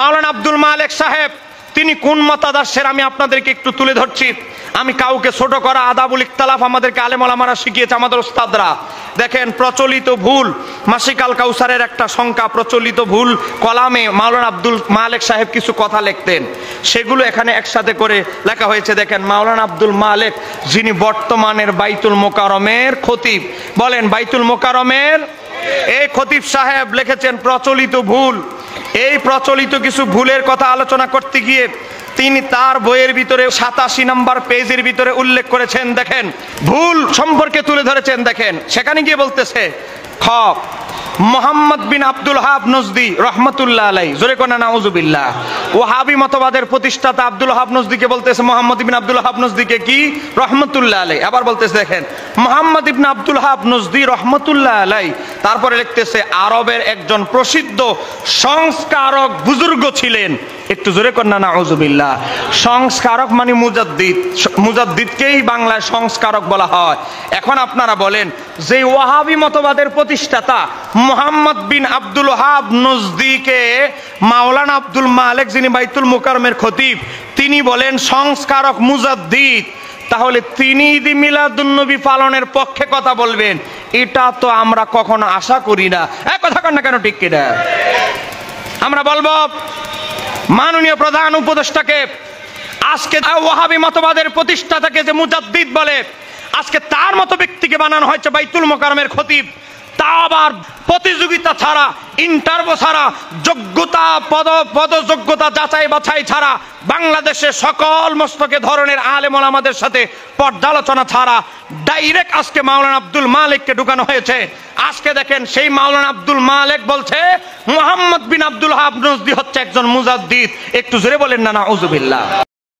মাওলানা আব্দুল মালেক সাহেব তিনি কোন মতাদর্শের আমি আপনাদেরকে একটু তুলে ধরছি। আমি কাউকে ছোট করা আদাবুল ইখতিলাফ আমাদেরকে আলেম ওলামারা শিখিয়েছে, আমাদের উস্তাদরা। দেখেন, প্রচলিত ভুল মাসিক আল কাউসারের একটা সংখ্যা, প্রচলিত ভুল কলামে মাওলানা আব্দুল মালেক সাহেব কিছু কথা লিখতেন, সেগুলো এখানে একসাথে করে লেখা হয়েছে। দেখেন, মাওলানা আব্দুল মালেক যিনি বর্তমানের বাইতুল মোকাররমের খতিব, বলেন বাইতুল মোকাররমের এই খতিব সাহেব লিখেছেন প্রচলিত ভুল। এই প্রচলিত কিছু ভুলের কথা আলোচনা করতে গিয়ে তিনি তার বইয়ের ভিতরে 87 নম্বর পেজের ভিতরে উল্লেখ করেছেন। দেখেন, ভুল সম্পর্কে তুলে ধরেছেন। দেখেন, সেখানে গিয়ে বলতেছে খ মোহাম্মদ বিন আব্দুল ওয়াহাব নজদি রহমতুল্লাহ আলাই, জোরে কোনা নাউজুবিল্লাহ, ওয়াহাবি মতবাদের প্রতিষ্ঠাতা আব্দুল ওয়াহাব নজদিকে বলতেছে, মোহাম্মদ বিন আব্দুল ওয়াহাব নজদিকে কি রহমতুল্লাহ আলাই। আবার বলতেছে, দেখেন মোহাম্মদ ইবনে আব্দুল ওয়াহাব নজদি রহমতুল্লাহ আলাই, তারপরে লিখতেছে আরবের একজন প্রসিদ্ধ সংস্কারক বুজুর্গ ছিলেন। একটু জোরে কন্যা নাউজুবিল্লাহ। সংস্কারক মানে মুজাদ্দিদ, মুজাদ্দিদকেই বাংলায় সংস্কারক বলা হয়। এখন আপনারা বলেন, যে ওয়াহাবি মতবাদের প্রতিষ্ঠাতা মোহাম্মদ বিন আব্দুল ওয়াহাব নজদিকে মাওলানা আব্দুল মালেক যিনি বাইতুল মোকাররমের খতিব, তিনি বলেন সংস্কারক মুজাদ্দিদ, তাহলে তিনি ঈদ মিলাদুন নবী পালনের পক্ষে কথা বলবেন, এটা তো আমরা কখনো আশা করি না। এক কথা কন না কেন, ঠিক কিনা? আমরা বলবো মাননীয় প্রধান উপদেষ্টাকে, আজকে ওয়াহাবি মতবাদের প্রতিষ্ঠাতাকে যে মুজাদ্দিদ বলে, আজকে তার মতো ব্যক্তিকে বানানো হয়েছে বাইতুল মোকাররমের খতিব, তা আবার প্রতিযোগিতা ছাড়া, ইন্টারভিউ ছাড়া, যোগ্যতা পদযোগ্যতা যাচাই বাছাই ছাড়া, বাংলাদেশে সকল মস্তকে ধরনের আলেম ওলামাদের সাথে পর্যালোচনা ছাড়া ডাইরেক্ট আজকে মাওলানা আব্দুল মালেককে ঢুকানো হয়েছে। আজকে দেখেন, সেই মাওলানা আব্দুল মালেক বলছে মুহাম্মদ বিন আব্দুল ওয়াহাব নজদি হচ্ছে একজন মুজাদ্দিদ। একটু জোরে বলেন না নাউজুবিল্লাহ।